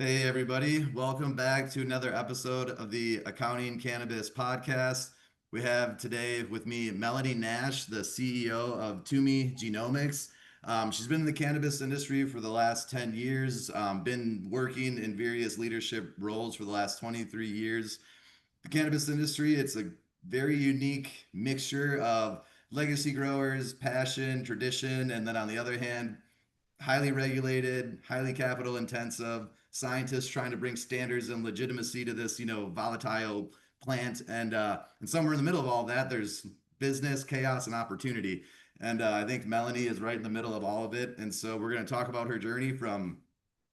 Hey, everybody. Welcome back to another episode of the Accounting Cannabis podcast. We have today with me Melanie Nash, the CEO of TUMI Genomics. She's been in the cannabis industry for the last 10 years, been working in various leadership roles for the last 23 years. The cannabis industry, it's a very unique mixture of legacy growers, passion, tradition, and then on the other hand, highly regulated, highly capital intensive, scientists trying to bring standards and legitimacy to this, volatile plant. And somewhere in the middle of all that, there's business, chaos, and opportunity. And I think Melanie is right in the middle of all of it. And so we're going to talk about her journey from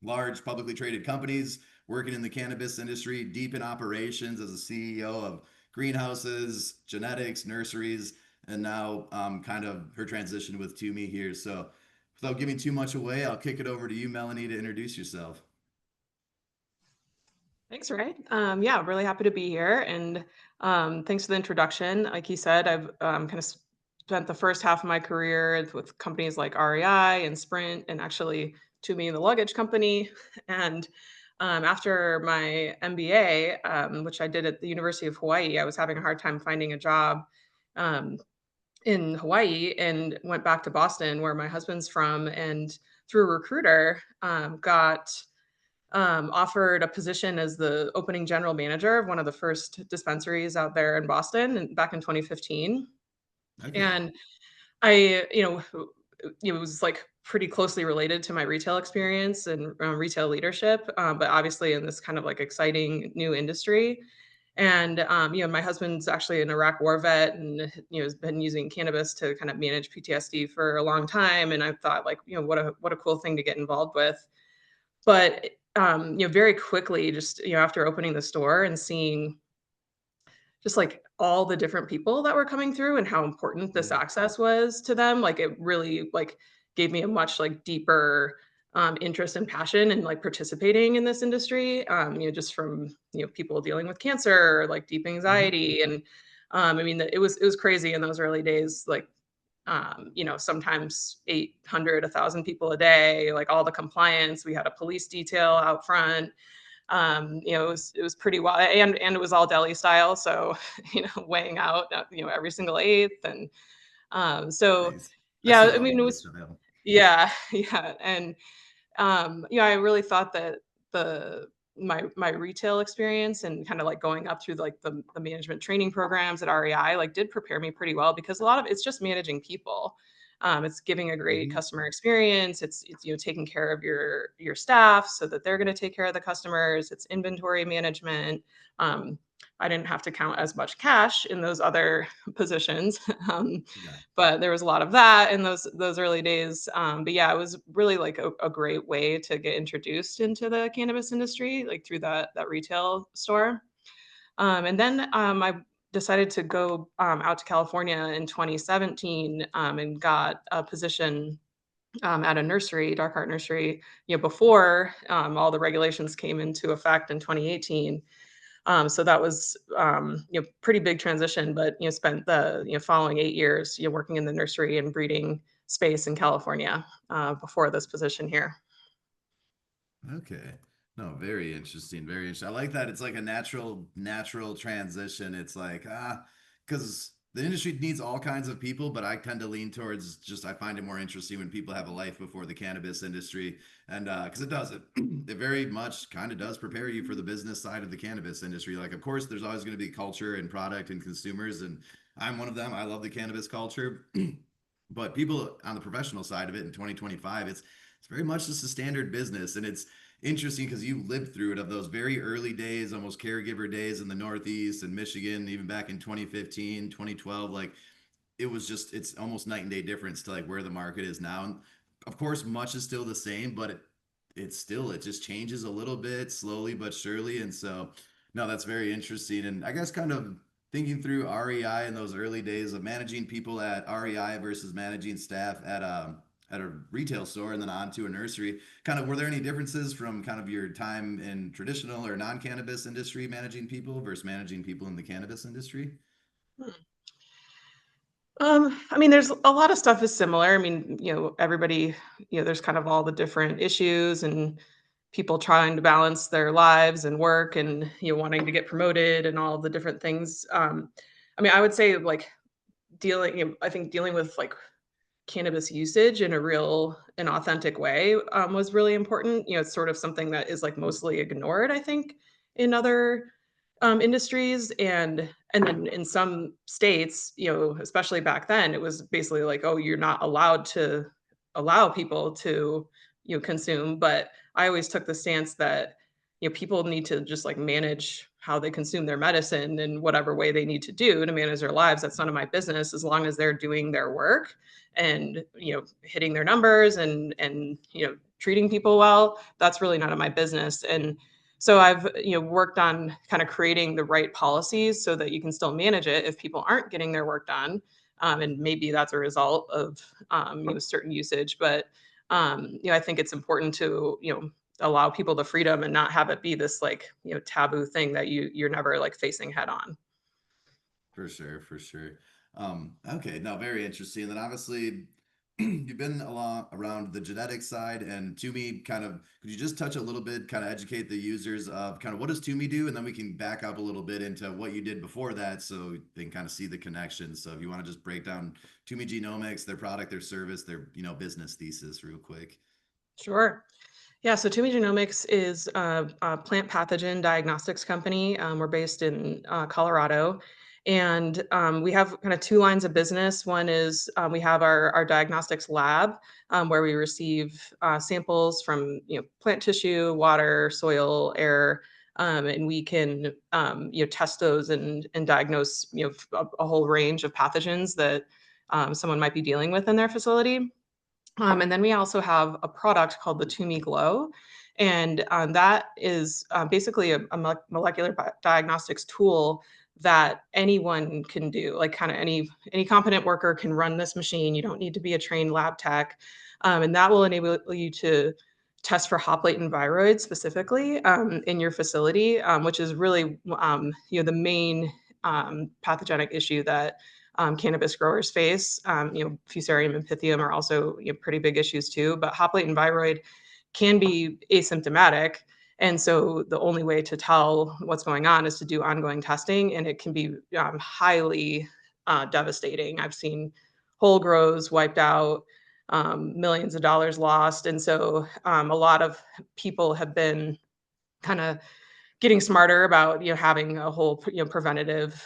large publicly traded companies, working in the cannabis industry, deep in operations as a CEO of greenhouses, genetics, nurseries, and now kind of her transition with TUMI here. So without giving too much away, I'll kick it over to you, Melanie, to introduce yourself. Thanks, Ray. Yeah, really happy to be here. And thanks for the introduction. Like you said, I've kind of spent the first half of my career with companies like REI and Sprint, and actually TUMI, the luggage company. And after my MBA, which I did at the University of Hawaii, I was having a hard time finding a job um, in Hawaii and went back to Boston, where my husband's from, and through a recruiter, got offered a position as the opening general manager of one of the first dispensaries out there in Boston back in 2015. Okay. And I, it was like pretty closely related to my retail experience and retail leadership, but obviously in this kind of like exciting new industry. And my husband's actually an Iraq war vet, and has been using cannabis to kind of manage PTSD for a long time. And I thought, like, what a cool thing to get involved with. But, very quickly, just, after opening the store and seeing just, like, all the different people that were coming through and how important this Yeah. access was to them, like, it really, like, gave me a much, like, deeper, interest and passion in, like, participating in this industry, just from, people dealing with cancer, or like, deep Mhm. anxiety, and, I mean, it was crazy in those early days, like, sometimes 800, 1,000 people a day, like all the compliance. We had a police detail out front. It was pretty wild, and it was all deli style, so weighing out, every single eighth, and so Nice. I yeah, still I love mean, it deli was style. yeah, yeah, and I really thought that the my retail experience and kind of like going up through like the management training programs at REI like did prepare me pretty well because a lot of it's just managing people. It's giving a great Mhm. customer experience. It's taking care of your staff so that they're going to take care of the customers. It's inventory management. Um, I didn't have to count as much cash in those other positions. Um, Yeah. but there was a lot of that in those early days. But yeah, it was really like a great way to get introduced into the cannabis industry, like through that retail store. And then I decided to go out to California in 2017 and got a position at a nursery, dark art nursery, before all the regulations came into effect in 2018. So that was, pretty big transition, but, spent the, following 8 years, working in the nursery and breeding space in California, before this position here. Okay. No, very interesting. Very interesting. I like that. It's like a natural transition. It's like, because the industry needs all kinds of people, but I tend to lean towards just, I find it more interesting when people have a life before the cannabis industry. And because it does, it very much kind of does prepare you for the business side of the cannabis industry. Like, of course, there's always going to be culture and product and consumers. And I'm one of them. I love the cannabis culture. But people on the professional side of it in 2025, it's very much just a standard business, and it's interesting because you lived through it of those very early days, almost caregiver days in the Northeast and Michigan, even back in 2015, 2012. Like it was just, it's almost night and day difference to like where the market is now. And of course, much is still the same, but it just changes a little bit slowly but surely. And so, no, that's very interesting. And I guess kind of thinking through REI in those early days of managing people at REI versus managing staff at a retail store and then on to a nursery. Kind of, were there any differences from kind of your time in traditional or non-cannabis industry managing people versus managing people in the cannabis industry? Hmm. I mean, there's a lot of stuff is similar. I mean, everybody, there's kind of all the different issues and people trying to balance their lives and work and, wanting to get promoted and all of the different things. I mean, I would say, like, I think dealing with, like, cannabis usage in a real and authentic way, was really important. It's sort of something that is, like, mostly ignored, I think, in other, industries, and then in some states, especially back then, it was basically like, "Oh, you're not allowed to allow people to, consume," but I always took the stance that, people need to just, like, manage how they consume their medicine in whatever way they need to do to manage their lives. That's none of my business as long as they're doing their work and, hitting their numbers and, treating people well. That's really none of my business. And so I've, worked on kind of creating the right policies so that you can still manage it if people aren't getting their work done. And maybe that's a result of, certain usage. But, I think it's important to, allow people the freedom and not have it be this, like, taboo thing that you're never, like, facing head on. For sure, for sure. Okay, no, very interesting. And then obviously you've been along around the genetic side and TUMI kind of could you just touch a little bit, kind of educate the users of kind of what does TUMI do? And then we can back up a little bit into what you did before that so they can kind of see the connection. So if you want to just break down TUMI Genomics, their product, their service, their business thesis real quick. Sure. Yeah, so TUMI Genomics is a plant pathogen diagnostics company. We're based in Colorado, and we have kind of two lines of business. One is we have our diagnostics lab, where we receive samples from plant tissue, water, soil, air, and we can test those and diagnose a whole range of pathogens that someone might be dealing with in their facility. And then we also have a product called the TUMI Glow, and that is basically a molecular diagnostics tool that anyone can do. Like, kind of any competent worker can run this machine. You don't need to be a trained lab tech, and that will enable you to test for hop latent viroids specifically in your facility, which is really the main pathogenic issue that cannabis growers face. Fusarium and Pythium are also pretty big issues too. But hop latent viroid can be asymptomatic, and so the only way to tell what's going on is to do ongoing testing, and it can be highly devastating. I've seen whole grows wiped out, millions of dollars lost, and so a lot of people have been kind of getting smarter about, having a whole, preventative,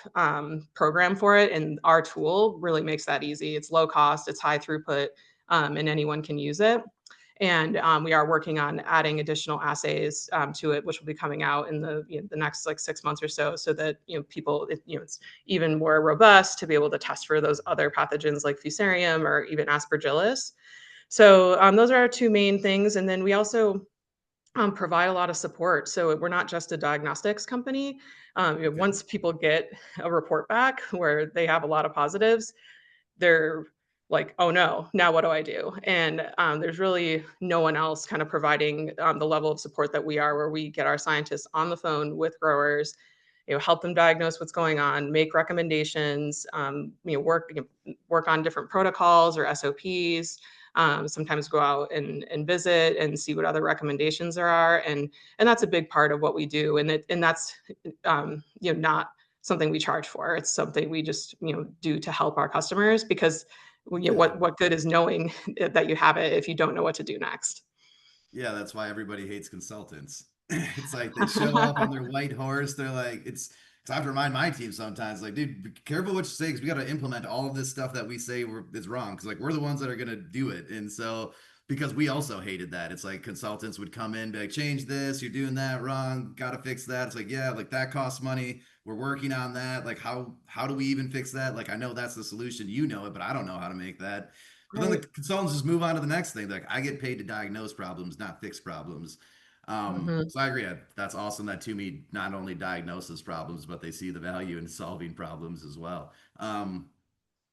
program for it, and our tool really makes that easy. It's low cost, it's high throughput, and anyone can use it. And, we are working on adding additional assays, to it, which will be coming out in the next, like, 6 months or so, so that, people it's even more robust to be able to test for those other pathogens like Fusarium or even Aspergillus. So, those are our 2 main things, and then we also provide a lot of support. So we're not just a diagnostics company. Okay. Once people get a report back where they have a lot of positives, they're like, "Oh no, now what do I do?" And there's really no one else kind of providing the level of support that we are, where we get our scientists on the phone with growers, help them diagnose what's going on, make recommendations, work on different protocols or SOPs. Sometimes go out and visit and see what other recommendations there are, and that's a big part of what we do. And that's not something we charge for. It's something we just do to help our customers because Yeah. what good is knowing that you have it if you don't know what to do next? Yeah, that's why everybody hates consultants. It's like they show up on their white horse. They're like, I have to remind my team sometimes, like, dude, be careful what you say because we got to implement all of this stuff that we say is wrong. Because like we're the ones that are gonna do it, and so because we also hated that. It's like consultants would come in, be like, change this, you're doing that wrong, got to fix that. It's like, yeah, like that costs money. We're working on that. Like, how do we even fix that? Like, I know that's the solution. You know it, but I don't know how to make that. But then the Right. consultants just move on to the next thing. Like, I get paid to diagnose problems, not fix problems. Mhm. So I agree. That's awesome that TUMI not only diagnoses problems, but they see the value in solving problems as well.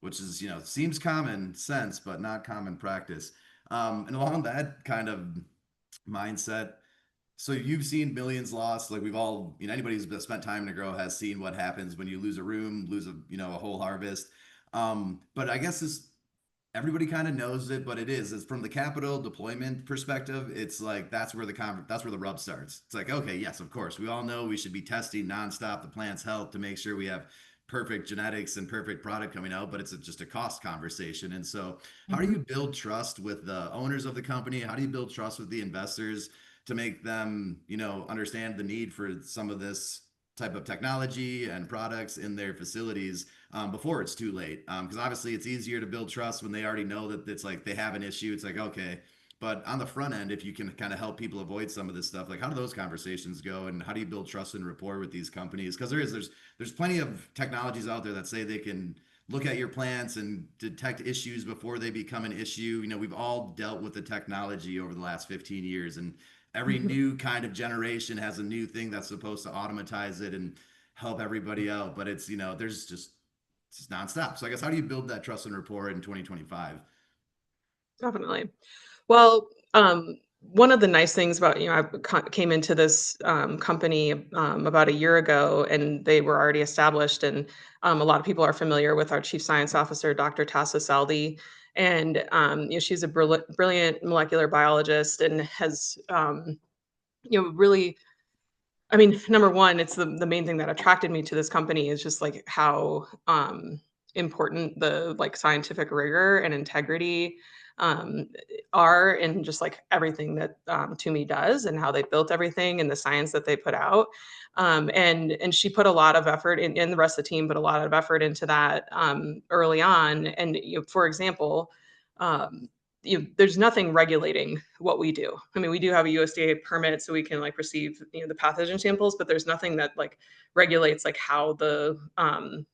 Which is, seems common sense, but not common practice. And along that kind of mindset, so you've seen millions lost. Like we've all, anybody who's spent time in a grow has seen what happens when you lose a room, lose a whole harvest. But I guess this everybody kind of knows it, but it's from the capital deployment perspective. It's like that's where the rub starts. It's like, okay, yes, of course, we all know we should be testing nonstop the plant's health to make sure we have perfect genetics and perfect product coming out, but just a cost conversation. And so, how do Mhm. you build trust with the owners of the company? How do you build trust with the investors to make them, understand the need for some of this type of technology and products in their facilities before it's too late? Because obviously it's easier to build trust when they already know that it's like they have an issue. It's like, okay. But on the front end, if you can kind of help people avoid some of this stuff, like how do those conversations go, and how do you build trust and rapport with these companies? Because there's plenty of technologies out there that say they can look at your plants and detect issues before they become an issue. We've all dealt with the technology over the last 15 years, and every new kind of generation has a new thing that's supposed to automatize it and help everybody out. But there's just it's nonstop. So I guess how do you build that trust and rapport in 2025? Definitely. Well, one of the nice things about, I came into this company about a year ago, and they were already established. And a lot of people are familiar with our chief science officer, Dr. Tassa Saldi. And she's a brilliant molecular biologist and has, really, I mean, number one, it's the main thing that attracted me to this company is just like how important the like scientific rigor and integrity um, are in just like everything that TUMI does and how they built everything and the science that they put out. And she put a lot of effort in the rest of the team, put a lot of effort into that early on. And for example, um, there's nothing regulating what we do. I mean, we do have a USDA permit, so we can like receive the pathogen samples, but there's nothing that like regulates like how the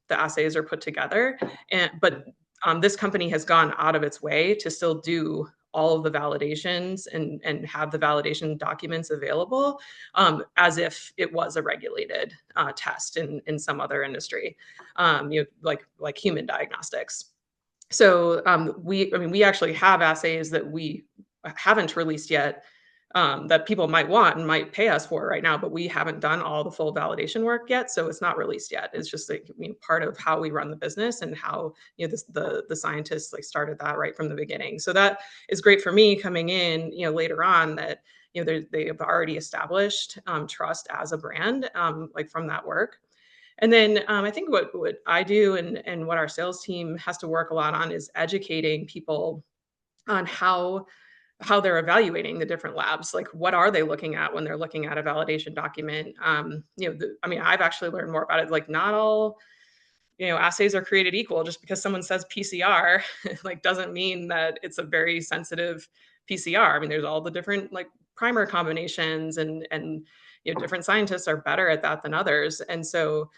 assays are put together. And but this company has gone out of its way to still do all of the validations and have the validation documents available as if it was a regulated test in some other industry, like human diagnostics. So I mean, we actually have assays that we haven't released yet that people might want and might pay us for right now, but we haven't done all the full validation work yet, so it's not released yet. It's just like part of how we run the business and how the scientists like started that right from the beginning. So that is great for me coming in, later on that they have already established trust as a brand, like from that work. And then I think what I do and what our sales team has to work a lot on is educating people on how they're evaluating the different labs. Like, what are they looking at when they're looking at a validation document? I mean, I've actually learned more about it. Like, not all assays are created equal. Just because someone says PCR, like, doesn't mean that it's a very sensitive PCR. I mean, there's all the different like primer combinations and different scientists are better at that than others. And so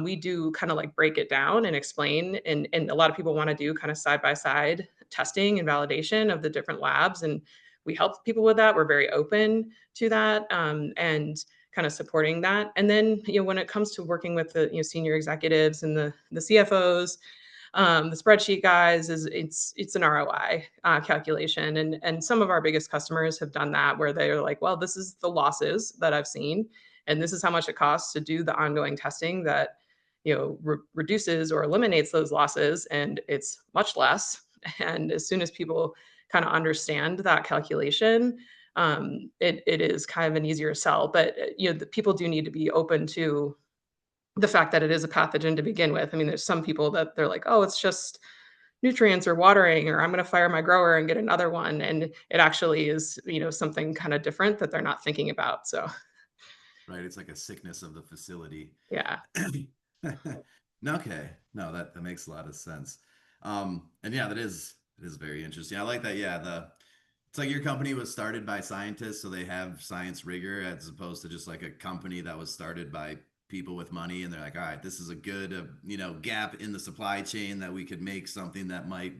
we do kind of like break it down and explain. And a lot of people want to do kind of side by side testing and validation of the different labs. And we help people with that. We're very open to that. And kind of supporting that. And then, when it comes to working with the senior executives and the CFOs, the spreadsheet guys, is it's an ROI calculation, and some of our biggest customers have done that where they're like, well, this is the losses that I've seen, and this is how much it costs to do the ongoing testing that reduces or eliminates those losses, and it's much less. And as soon as people kind of understand that calculation, it is kind of an easier sell. But the people do need to be open to the fact that it is a pathogen to begin with. I mean, there's some people that they're like, oh, it's just nutrients or watering, or I'm going to fire my grower and get another one, and it actually is something kind of different that they're not thinking about. So Right? It's like a sickness of the facility. yeah. Okay. No, that makes a lot of sense. And yeah, it is very interesting. I like that. Yeah, the it's like your company was started by scientists, so they have science rigor as opposed to just like a company that was started by people with money, and they're like, all right, this is a good, gap in the supply chain that we could make something that might,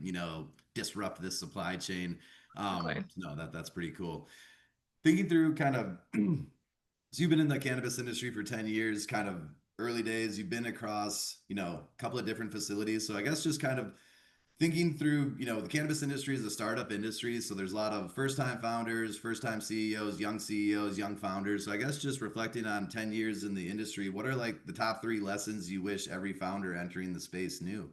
disrupt this supply chain. Exactly. No, that's pretty cool. Thinking through kind of so you've been in the cannabis industry for 10 years, kind of early days. You've been across, a couple of different facilities. So I guess just kind of thinking through, the cannabis industry is a startup industry. So there's a lot of first-time founders, first-time CEOs, young founders. So I guess just reflecting on 10 years in the industry, what are like the top three lessons you wish every founder entering the space knew?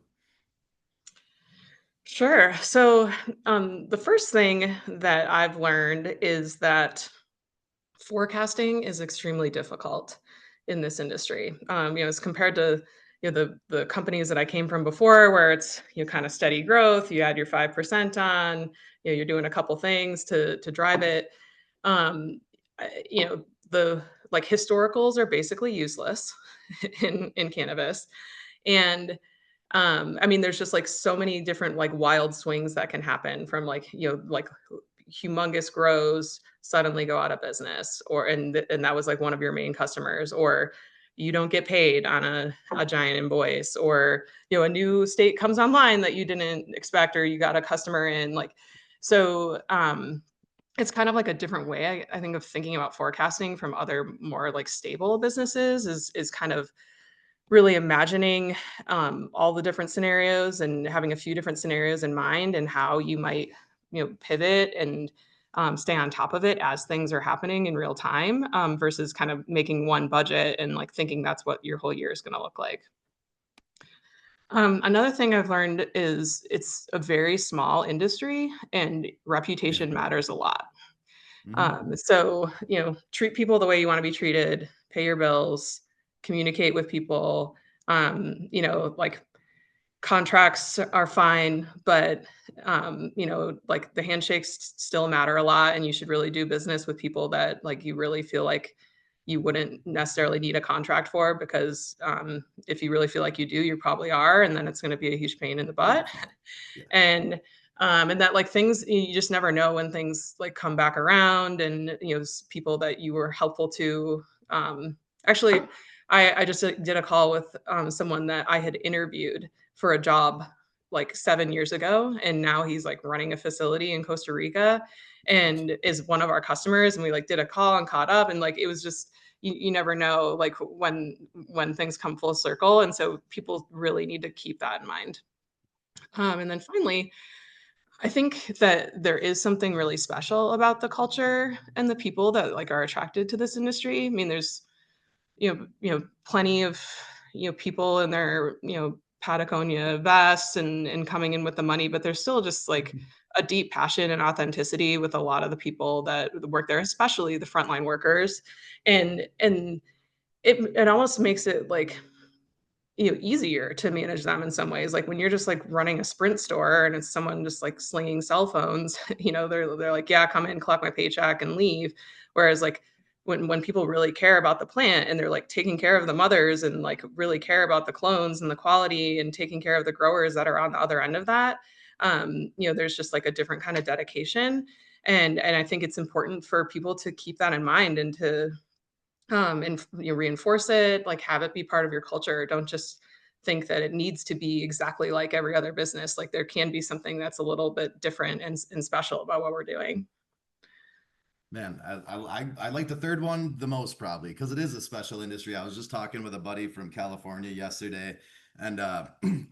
Sure. So, the first thing that I've learned is that forecasting is extremely difficult in this industry. As compared to the companies that I came from before, where it's kind of steady growth. You add your 5% on. You're doing a couple things to drive it. Um, the like historicals are basically useless in cannabis, and I mean, there's just like so many different like wild swings that can happen from like, like humongous grows suddenly go out of business and that was like one of your main customers, or you don't get paid on a giant invoice, or a new state comes online that you didn't expect, or you got a customer in like so it's kind of like a different way I think of thinking about forecasting from other more like stable businesses is kind of really imagining, all the different scenarios and having a few different scenarios in mind and how you might, pivot and, stay on top of it as things are happening in real time, versus kind of making one budget and, like, thinking that's what your whole year is gonna look like. Another thing I've learned is it's a very small industry and Yeah. reputation matters a lot. Hmm. So, treat people the way you wanna be treated, pay your bills, communicate with people, like, contracts are fine, but, like, the handshakes still matter a lot, and you should really do business with people that, like, you really feel like you wouldn't necessarily need a contract for because, if you really feel like you do, you probably are, and then it's gonna be a huge pain in the butt. 100%. Yeah. And that like things you just never know when things like come back around and people that you were helpful to. Actually, I just did a call with someone that I had interviewed for a job like 7 years ago, and now he's like running a facility in Costa Rica Gotcha. and is one of our customers, and we like did a call and caught up, and like it was just you never know like when things come full circle, and so people really need to keep that in mind. And then finally, I think that there is something really special about the culture and the people that, like, are attracted to this industry. I mean, there's, plenty of, people in their, Patagonia vests and coming in with the money, but there's still just, like, a deep passion and authenticity with a lot of the people that work there, especially the frontline workers, and it almost makes it, like, easier to manage them in some ways. Like when you're just like running a Sprint store and it's someone just like slinging cell phones, they're like, yeah, come in, collect my paycheck and leave. Whereas like when people really care about the plant and they're like taking care of the mothers and like really care about the clones and the quality and taking care of the growers that are on the other end of that, there's just like a different kind of dedication. And I think it's important for people to keep that in mind and to and reinforce it, like have it be part of your culture. Don't just think that it needs to be exactly like every other business. Like there can be something that's a little bit different and special about what we're doing. Man, I like the third one the most probably because it is a special industry. I was just talking with a buddy from California yesterday, and I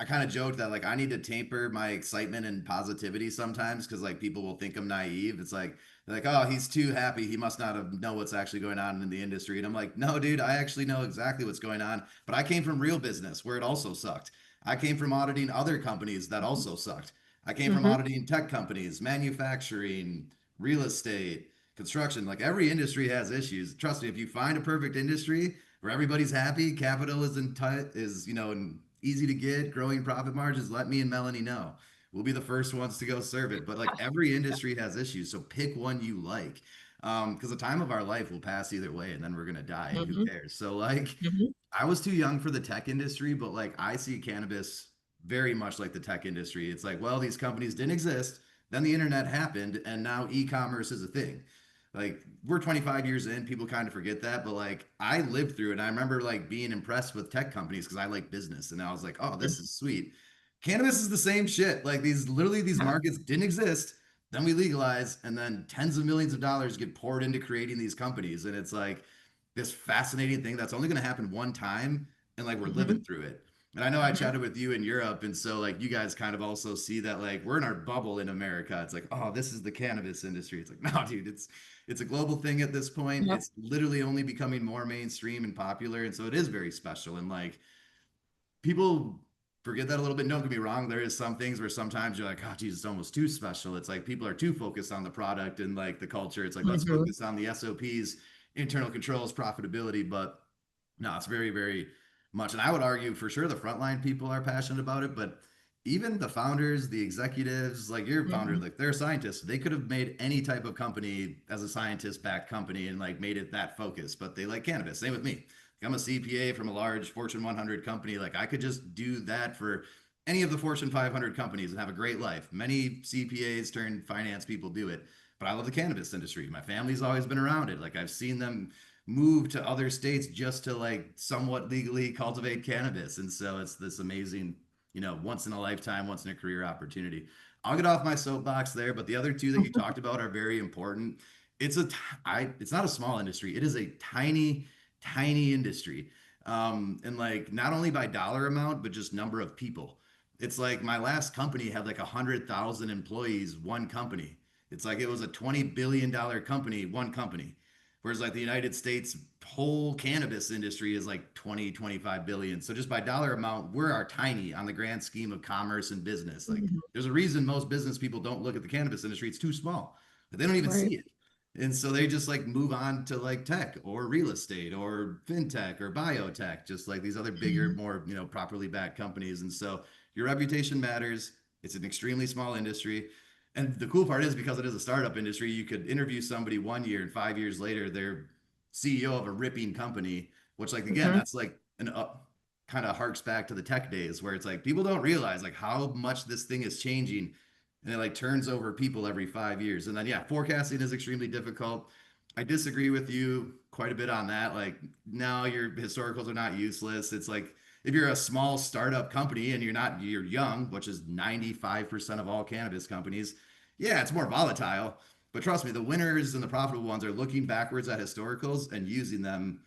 kind of joked that like I need to taper my excitement and positivity sometimes because like people will think I'm naive. It's like they're like, oh, he's too happy. He must not have know what's actually going on in the industry. And I'm like, no, dude, I actually know exactly what's going on. But I came from real business where it also sucked. I came from auditing other companies that also sucked. I came from Mhm, auditing tech companies, manufacturing, real estate, construction. Like every industry has issues. Trust me, if you find a perfect industry where everybody's happy, capital is in tight, is easy to get, growing profit margins, let me and Melanie know. We'll be the first ones to go serve it. But like every industry has issues, so pick one you like. Because the time of our life will pass either way, and then we're gonna die, and who mhm, cares? So like, mhm, I was too young for the tech industry, but like I see cannabis very much like the tech industry. It's like, well, these companies didn't exist, then the internet happened, and now e-commerce is a thing. Like we're 25 years in, people kind of forget that, but like I lived through it. And I remember like being impressed with tech companies because I like business, and I was like, oh, mhm. this is sweet. Cannabis is the same shit. Like these Yeah. markets didn't exist. Then we legalize, and then tens of millions of dollars get poured into creating these companies, and it's like this fascinating thing that's only going to happen one time, and like we're living Mhm, through it. And I know I mhm. chatted with you in Europe, and so like you guys kind of also see that like we're in our bubble in America. It's like, oh, this is the cannabis industry. It's like, no, dude, it's a global thing at this point. Yep. It's literally only becoming more mainstream and popular, and so it is very special. And like people forget that a little bit. Don't get me wrong. There is some things where sometimes you're like, oh, geez, it's almost too special. It's like people are too focused on the product and like the culture. It's like, let's Mhm. focus on the SOPs, internal controls, profitability. But no, it's very, very much. And I would argue for sure the frontline people are passionate about it, but even the founders, the executives, like your founder, Mhm. like they're scientists. They could have made any type of company as a scientist backed company and like made it that focused, but they like cannabis. Same with me. I'm a CPA from a large Fortune 100 company. Like I could just do that for any of the Fortune 500 companies and have a great life. Many CPAs turned finance people do it, but I love the cannabis industry. My family's always been around it. Like I've seen them move to other states just to like somewhat legally cultivate cannabis. And so it's this amazing, once in a lifetime, once in a career opportunity. I'll get off my soapbox there, but the other two that you talked about are very important. It's a, it's not a small industry. It is a tiny, tiny industry. And like not only by dollar amount, but just number of people. It's like my last company had like 100,000 employees, one company. It's like it was a $20 billion company, one company. Whereas like the United States whole cannabis industry is like 20, 25 billion. So just by dollar amount, we're our tiny on the grand scheme of commerce and business. Like Mhm. there's a reason most business people don't look at the cannabis industry. It's too small. They don't even Right. see it. And so they just like move on to like tech or real estate or fintech or biotech, just like these other bigger, Mhm. more, properly backed companies. And so your reputation matters. It's an extremely small industry. And the cool part is because it is a startup industry, you could interview somebody 1 year and 5 years later, they're CEO of a ripping company, which like again, Mhm. that's like an up kind of harks back to the tech days where it's like people don't realize like how much this thing is changing and it like turns over people every 5 years. And then yeah, forecasting is extremely difficult. I disagree with you quite a bit on that. Like now your historicals are not useless. It's like if you're a small startup company and you're young, which is 95% of all cannabis companies, yeah, it's more volatile. But trust me, the winners and the profitable ones are looking backwards at historicals and using them.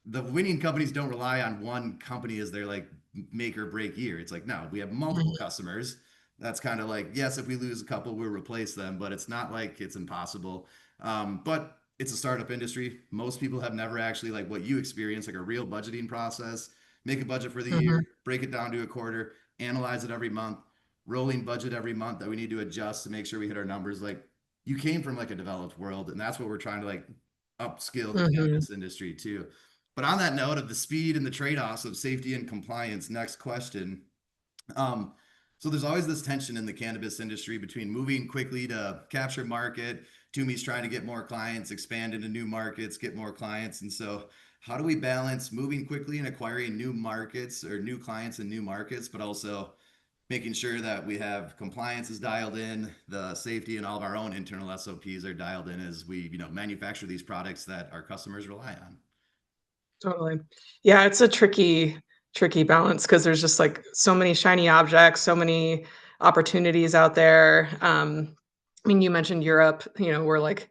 The winning companies don't rely on one company as their like make or break year. It's like, no, we have multiple Mhm. customers. That's kind of like, yes, if we lose a couple, we'll replace them, but it's not like it's impossible. But it's a startup industry. Most people have never actually like what you experience, like a real budgeting process, make a budget for the Mhm. year, break it down to a quarter, analyze it every month, rolling budget every month that we need to adjust to make sure we hit our numbers. Like you came from like a developed world, and that's what we're trying to like upskill the Mhm. cannabis industry too. But on that note of the speed and the trade-offs of safety and compliance, next question. Um, so there's always this tension in the cannabis industry between moving quickly to capture market. Tumi's trying to get more clients, expand into new markets, get more clients. And so how do we balance moving quickly and acquiring new markets or new clients in new markets, but also making sure that we have compliance is dialed in, the safety and all of our own internal SOPs are dialed in as we, manufacture these products that our customers rely on. Totally. Yeah, it's a tricky balance because there's just, like, so many shiny objects, so many opportunities out there. I mean, you mentioned Europe, we're like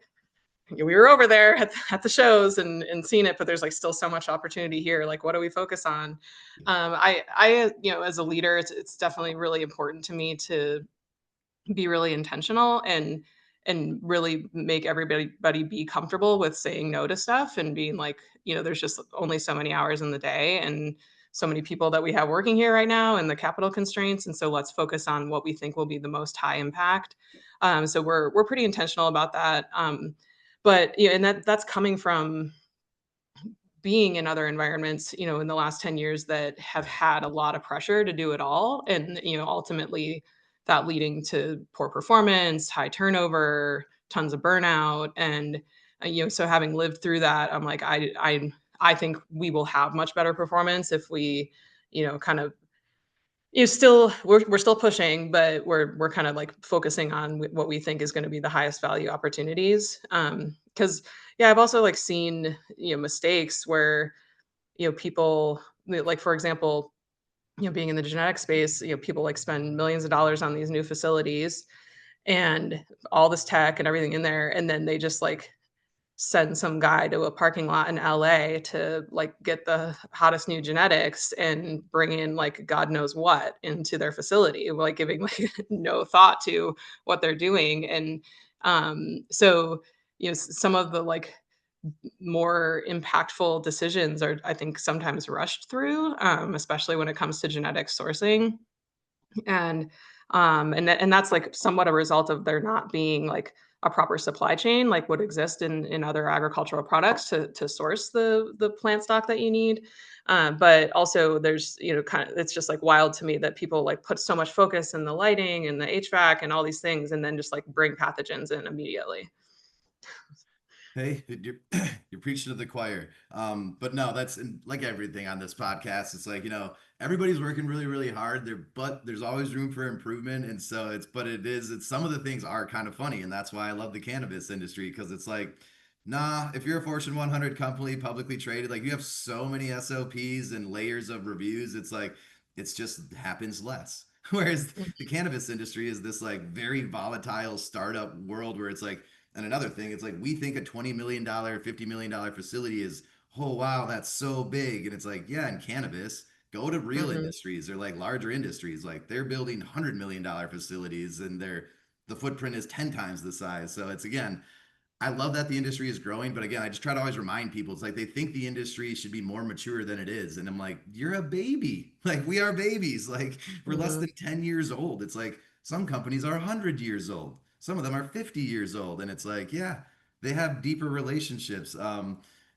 we were over there at the shows and seeing it, but there's, like, still so much opportunity here, like, what do we focus on? As a leader, it's definitely really important to me to be really intentional and really make everybody be comfortable with saying no to stuff and being like, there's just only so many hours in the day and so many people that we have working here right now and the capital constraints. And so let's focus on what we think will be the most high impact. So we're pretty intentional about that. But yeah, and that's coming from being in other environments, in the last 10 years that have Right. had a lot of pressure to do it all. And, ultimately that leading to poor performance, high turnover, tons of burnout. And, so having lived through that, I'm like, I think we will have much better performance if we, kind of still we're still pushing, but we're kind of like focusing on what we think is going to be the highest value opportunities. Because yeah, I've also like seen mistakes where people like for example, being in the genetic space, people like spend millions of dollars on these new facilities and all this tech and everything in there, and then they just like send some guy to a parking lot in LA to like get the hottest new genetics and bring in like God knows what into their facility, like giving like no thought to what they're doing. And so, some of the like more impactful decisions are, I think, sometimes rushed through, especially when it comes to genetic sourcing. And, and that's, like, somewhat a result of there not being, like, a proper supply chain like would exist in other agricultural products to source the plant stock that you need. But also there's, kind of it's just, like, wild to me that people, like, put so much focus in the lighting and the HVAC and all these things and then just, like, bring pathogens in immediately. Hey, you're you're preaching to the choir. But no, that's like everything on this podcast. It's like, everybody's working really, really hard there, but there's always room for improvement. And so it's some of the things are kind of funny. And that's why I love the cannabis industry because it's like, nah, if you're a Fortune 100 company publicly traded, like you have so many SOPs and layers of reviews, it's like, it's just happens less. Whereas the cannabis industry is this like very volatile startup world where it's like, and another thing, it's like we think a $20 million, $50 million facility is, oh, wow, that's so big. And it's like, yeah, in cannabis, go to real Mhm, industries or like larger industries. Like they're building $100 million facilities and the footprint is 10 times the size. So it's again, I love that the industry is growing, but again, I just try to always remind people it's like they think the industry should be more mature than it is. And I'm like, you're a baby. Like we are babies. Like we're less mhm, than 10 years old. It's like some companies are 100 years old. Some of them are 50 years old. And it's like, yeah, they have deeper relationships.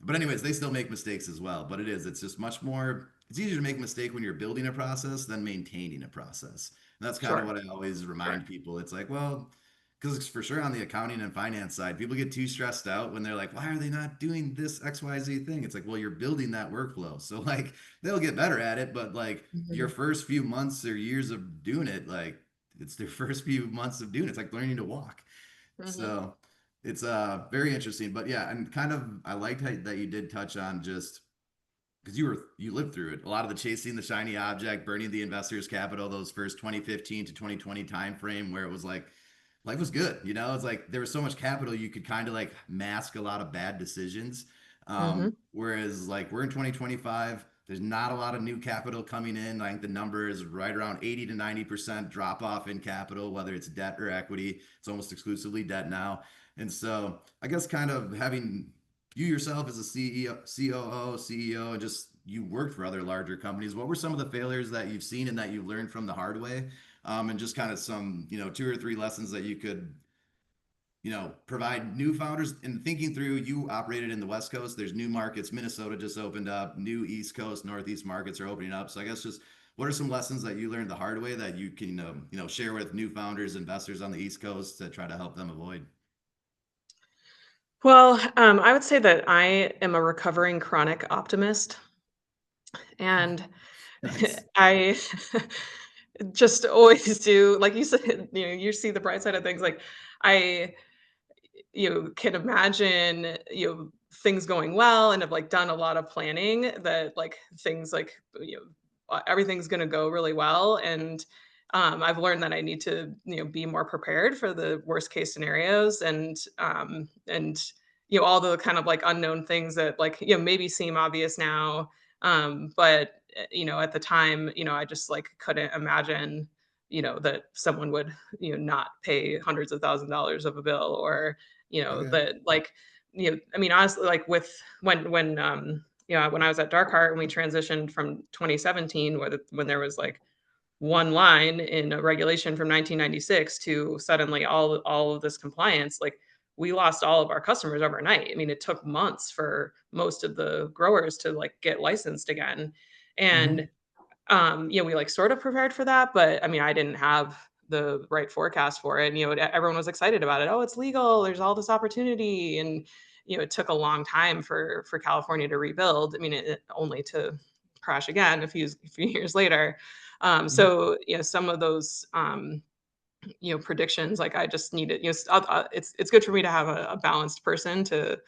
But anyways, they still make mistakes as well. But it's just much more, it's easier to make a mistake when you're building a process than maintaining a process. And that's kind of sure. what I always remind people. It's like, well, because for sure on the accounting and finance side, people get too stressed out when they're like, why are they not doing this XYZ thing? It's like, well, you're building that workflow. So like they'll get better at it, but like your Mhm, first few months or years of doing it, like it's their first few months of doing it. It's like learning to walk. mhm, So it's very interesting. But yeah, and kind of I liked that you did touch on just because you lived through it. A lot of the chasing the shiny object, burning the investors' capital, those first 2015 to 2020 time frame where it was like life was good. It's like there was so much capital you could kind of like mask a lot of bad decisions. mhm. Whereas like we're in 2025, there's not a lot of new capital coming in. I think the number is right around 80 to 90% drop off in capital, whether it's debt or equity. It's almost exclusively debt now. And so I guess kind of having you yourself as a CEO, COO, CEO, and just you worked for other larger companies. What were some of the failures that you've seen and that you learned from the hard way? And just kind of some, two or three lessons that you could, provide new founders in thinking through. You operated in the West Coast. There's new markets. Minnesota just opened up. New East Coast, Northeast markets are opening up. So I guess just what are some lessons that you learned the hard way that you can, share with new founders, investors on the East Coast to try to help them avoid? Well, I would say that I am a recovering chronic optimist, and Nice. I just always do, like you said, you see the bright side of things. Like I, can imagine, things going well and have like done a lot of planning that like things like, everything's going to go really well. And I've learned that I need to, be more prepared for the worst case scenarios and all the kind of like unknown things that like maybe seem obvious now, but at the time, I just like couldn't imagine, that someone would not pay hundreds of $1,000s of a bill, or Okay. that like I mean honestly, like with when I was at Dark Heart and we transitioned from 2017 when there was like one line in a regulation from 1996 to suddenly all of this compliance, like we lost all of our customers overnight. I mean, it took months for most of the growers to like get licensed again. Mm-hmm. And we like sort of prepared for that, but I mean, I didn't have the right forecast for it. And, everyone was excited about it. Oh, it's legal. There's all this opportunity. And, it took a long time for California to rebuild. I mean, it only to crash again a few years later. Mm-hmm. So, some of those, predictions, like I just needed, it's good for me to have a balanced person to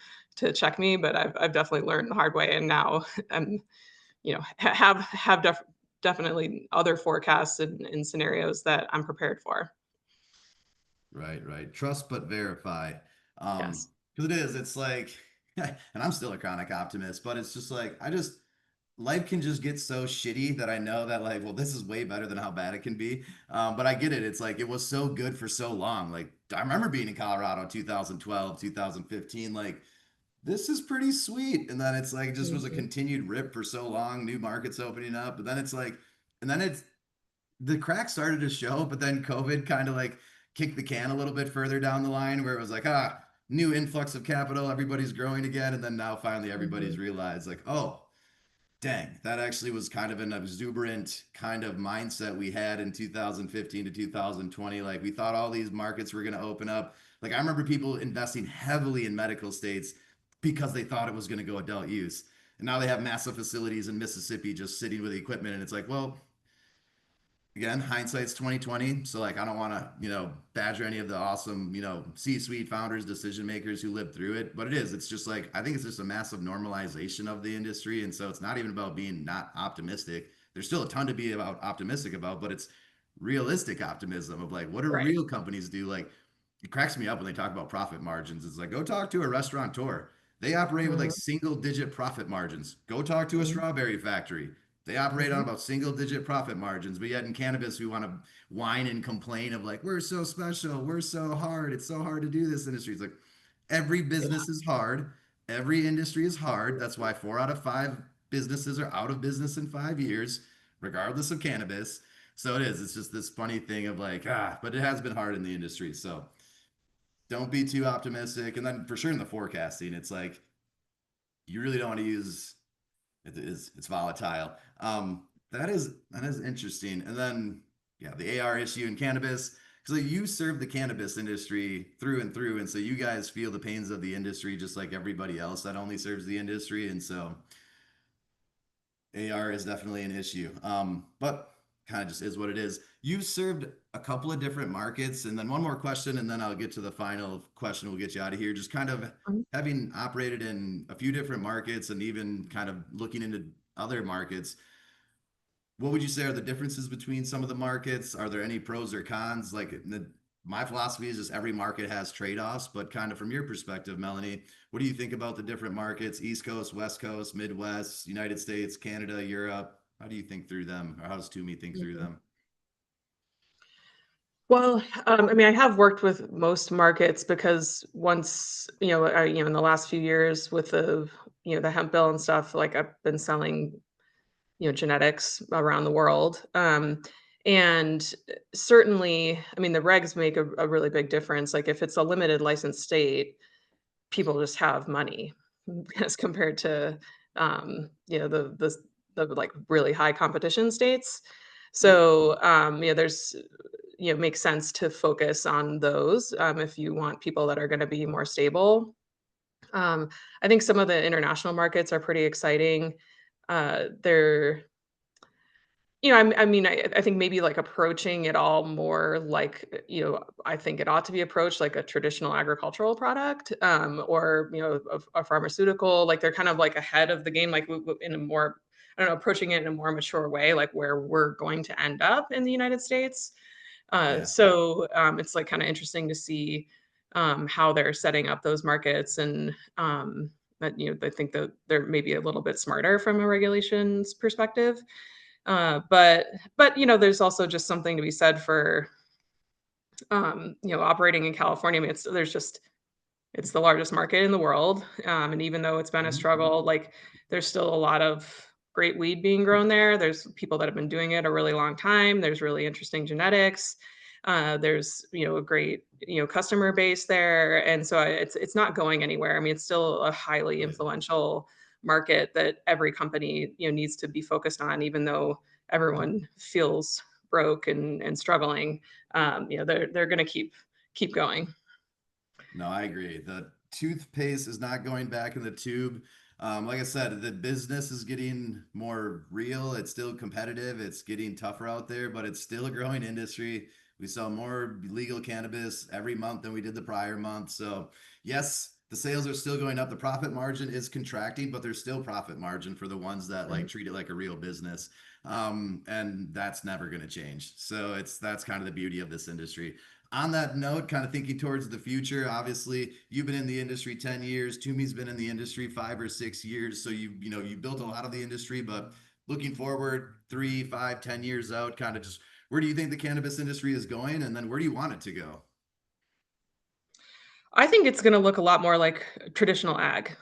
check me, but I've definitely learned the hard way. And now I'm have definitely other forecasts and scenarios that I'm prepared for. Right, right. Trust but verify. Yes. Because it's like, and I'm still a chronic optimist, but it's just like life can just get so shitty that I know that like, well, this is way better than how bad it can be. But I get it. It's like it was so good for so long. Like I remember being in Colorado 2012, 2015. Like this is pretty sweet. And then it's like, it just was a Mhm. continued rip for so long, new markets opening up. But then it's like, and then it's, the cracks started to show, but then COVID kind of like kicked the can a little bit further down the line where it was like, new influx of capital, everybody's growing again. And then now finally everybody's Mhm. realized, like, oh, dang, that actually was kind of an exuberant kind of mindset we had in 2015 to 2020. Like we thought all these markets were going to open up. Like I remember people investing heavily in medical states because they thought it was going to go adult use. And now they have massive facilities in Mississippi just sitting with the equipment. And it's like, well, again, hindsight's 2020. So like I don't want to, badger any of the awesome, C-suite founders, decision makers who lived through it. But it is. It's just like I think it's just a massive normalization of the industry. And so it's not even about being not optimistic. There's still a ton to be about optimistic about, but it's realistic optimism of like what do Right. real companies do? Like it cracks me up when they talk about profit margins. It's like go talk to a restaurateur. They operate with like Mhm. single digit profit margins. Go talk to a Mhm. strawberry factory. They operate on Mhm. about single digit profit margins, but yet in cannabis, we want to whine and complain of like, we're so special, we're so hard, it's so hard to do this industry. It's like every Yeah. business is hard, every industry is hard. That's why 4 out of 5 businesses are out of business in 5 years, regardless of cannabis. So it is, it's just this funny thing of like, but it has been hard in the industry. So don't be too optimistic. And then for sure in the forecasting, it's like, you really don't want to use it's volatile. That is interesting. And then yeah, the AR issue in cannabis because like, you serve the cannabis industry through and through, and so you guys feel the pains of the industry just like everybody else that only serves the industry, and so AR is definitely an issue. But kind of just is what it is. You've served a couple of different markets, and then one more question, and then I'll get to the final question. We'll get you out of here. Just kind of Mhm. having operated in a few different markets and even kind of looking into other markets, what would you say are the differences between some of the markets? Are there any pros or cons? My philosophy is just every market has trade-offs, but kind of from your perspective, Melanie, what do you think about the different markets? East Coast, West Coast, Midwest, United States, Canada, Europe? How do you think through them, or how does TUMI think through Mhm. them? Well, I mean, I have worked with most markets because once, in the last few years with the hemp bill and stuff, like I've been selling, genetics around the world. And certainly, I mean, the regs make a really big difference. Like if it's a limited license state, people just have money as compared to, the like really high competition states. Yep. So, there's makes sense to focus on those, if you want people that are gonna be more stable. I think some of the international markets are pretty exciting. They're I think maybe, like, approaching it all more like, I think it ought to be approached like a traditional agricultural product, or, a pharmaceutical, like, they're kind of, like, ahead of the game, like, in a more I don't know, approaching it in a more mature way, like, where we're going to end up in the United States. Yeah. It's, like, kinda interesting to see, how they're setting up those markets and, I think that they're maybe a little bit smarter from a regulations perspective. There's also just something to be said for, operating in California. I mean, it's the largest market in the world, and even though it's been a Mhm. struggle, like, there's still a lot of great weed being grown there. There's people that have been doing it a really long time. There's really interesting genetics. There's, a great, customer base there, and so it's not going anywhere. I mean, it's still a highly Right. influential market that every company, needs to be focused on, even though everyone feels broke and struggling. They're gonna keep going. No, I agree. The toothpaste is not going back in the tube. Like I said, the business is getting more real. It's still competitive. It's getting tougher out there, but it's still a growing industry. We sell more legal cannabis every month than we did the prior month. So, yes, the sales are still going up. The profit margin is contracting, but there's still profit margin for the ones that like Mhm. treat it like a real business. And that's never going to change. So that's kind of the beauty of this industry. On that note, kind of thinking towards the future, obviously you've been in the industry 10 years. Tumi's been in the industry 5 or 6 years. So you built a lot of the industry, but looking forward 3, 5, 10 years out, kind of just where do you think the cannabis industry is going? And then where do you want it to go? I think it's gonna look a lot more like traditional ag.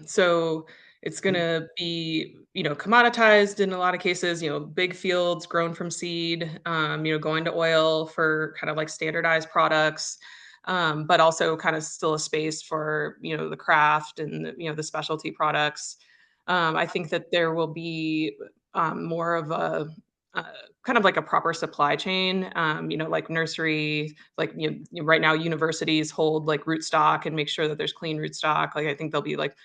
So it's Hmm. gonna be, commoditized in a lot of cases, big fields grown from seed, going to oil for kind of like standardized products, but also kind of still a space for, the craft and the specialty products. I think that there will be more of a uh, kind of like a proper supply chain, like nursery, like right now universities hold like root stock and make sure that there's clean root stock. Like I think there'll be like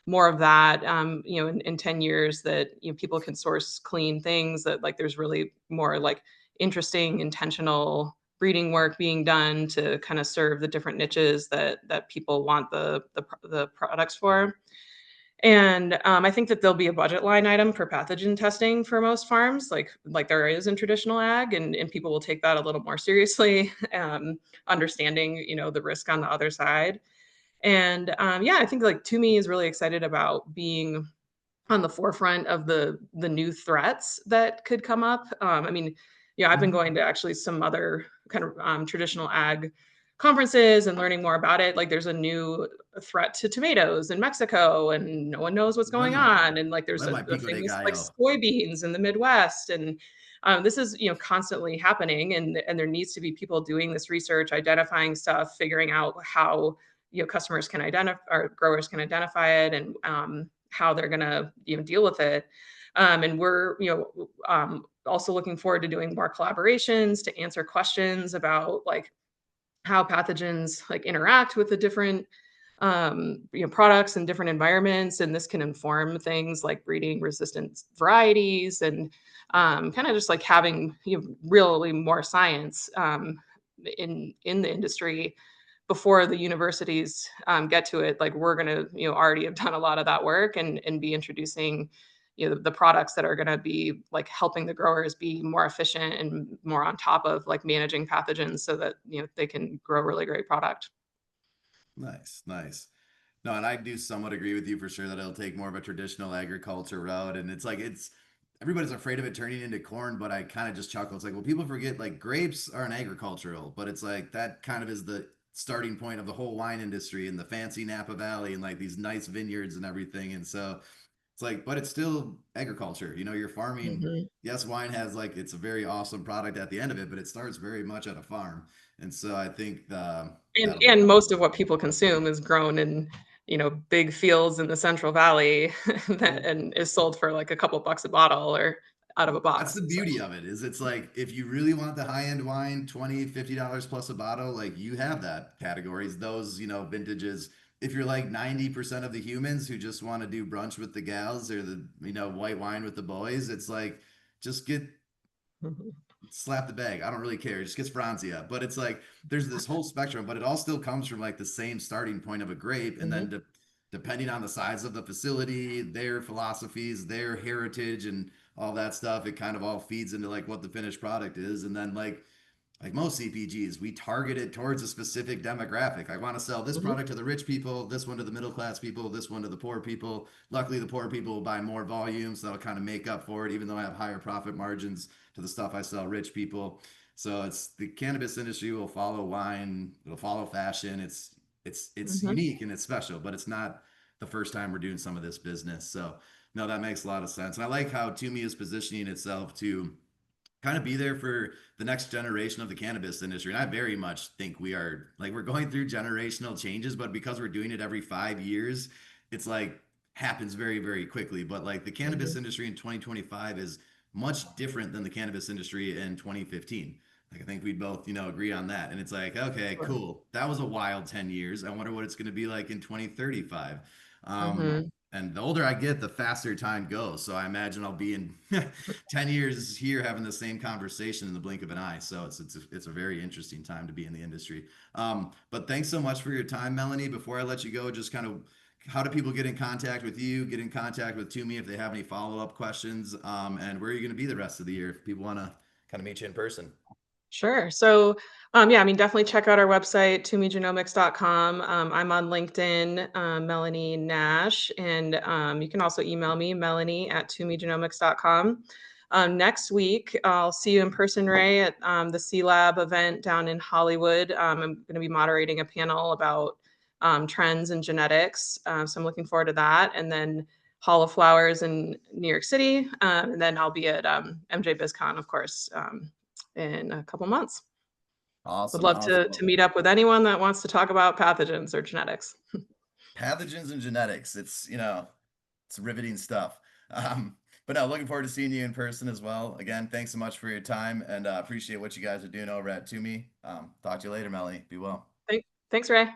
more of that, in 10 years that people can source clean things, that like there's really more like interesting intentional breeding work being done to kind of serve the different niches that people want the products for. And, I think that there'll be a budget line item for pathogen testing for most farms, like there is in traditional ag, and people will take that a little more seriously, understanding, the risk on the other side. And, yeah, I think, like, TUMI is really excited about being on the forefront of the new threats that could come up. I mean, yeah, I've been Hmm. going to actually some other kind of traditional ag conferences and learning more about it. Like, there's a new threat to tomatoes in Mexico, and no one knows what's going Oh, on. And like, there's let my a pico thing de with like gallo. soybeans in the Midwest, and this is constantly happening, and there needs to be people doing this research, identifying stuff, figuring out how customers can identify or growers can identify it, and how they're gonna, deal with it. And we're, also looking forward to doing more collaborations to answer questions about like how pathogens like interact with the different products and different environments, and this can inform things like breeding resistant varieties, and kind of just like having really more science in the industry before the universities get to it. Like we're gonna already have done a lot of that work, and be introducing the products that are going to be like helping the growers be more efficient and more on top of like managing pathogens, so that they can grow really great product. Nice, nice. No, and I do somewhat agree with you for sure that it'll take more of a traditional agriculture route. And it's like it's everybody's afraid of it turning into corn, but I kind of just chuckle. It's like, well, people forget like grapes are an agricultural, but it's like that kind of is the starting point of the whole wine industry and the fancy Napa Valley and like these nice vineyards and everything. And so it's like, but it's still agriculture. You know, you're farming. Mhm. Yes, wine has like it's a very awesome product at the end of it, but it starts very much at a farm. And so I think And that'll be and most of what people consume is grown in, big fields in the Central Valley that well, and is sold for like a couple bucks a bottle or out of a that's the box. So beauty of it is it's like if you really want the high-end wine, 20, $50 plus a bottle, like you have that categories, those, vintages. If you're like 90% of the humans who just want to do brunch with the gals or the, white wine with the boys, it's like just get mhm, slap the bag. I don't really care. It just gets Franzia. But it's like there's this whole spectrum, but it all still comes from like the same starting point of a grape. And then mhm, depending on the size of the facility, their philosophies, their heritage, and all that stuff, it kind of all feeds into like what the finished product is. And then like most CPGs, we target it towards a specific demographic. I want to sell this mhm, product to the rich people, this one to the middle class people, this one to the poor people. Luckily, the poor people will buy more volume, so that'll kind of make up for it, even though I have higher profit margins to the stuff I sell rich people. So it's the cannabis industry will follow wine, it'll follow fashion. It's mhm, unique and it's special, but it's not the first time we're doing some of this business. So no, that makes a lot of sense. And I like how Toomey is positioning itself to kind of be there for the next generation of the cannabis industry. And I very much think we are like we're going through generational changes, but because we're doing it every 5 years, it's like happens very, very quickly. But like the cannabis mhm. industry in 2025 is much different than the cannabis industry in 2015. Like I think we'd both, agree on that. And it's like, okay, Sure. cool. That was a wild 10 years. I wonder what it's going to be like in 2035. Mhm, And the older I get, the faster time goes. So I imagine I'll be in 10 years here having the same conversation in the blink of an eye. So it's a very interesting time to be in the industry. But thanks so much for your time, Melanie. Before I let you go, just kind of how do people get in contact with you, get in contact with Toomey if they have any follow-up questions, and where are you going to be the rest of the year if people want to kind of meet you in person? sure. So, yeah, I mean, definitely check out our website, tumigenomics.com. I'm on LinkedIn, Melanie Nash, and you can also email me, melanie@tumigenomics.com. Next week, I'll see you in person, Ray, at the C Lab event down in Hollywood. I'm going to be moderating a panel about trends in genetics. So I'm looking forward to that. And then Hall of Flowers in New York City. And then I'll be at MJ BizCon, of course, in a couple months. Would Awesome, love awesome. to meet up with anyone that wants to talk about pathogens or genetics. Pathogens and genetics. It's, it's riveting stuff. But no, looking forward to seeing you in person as well. Again, thanks so much for your time and appreciate what you guys are doing over at TUMI. Talk to you later, Melanie. Be well. Thanks, Ray.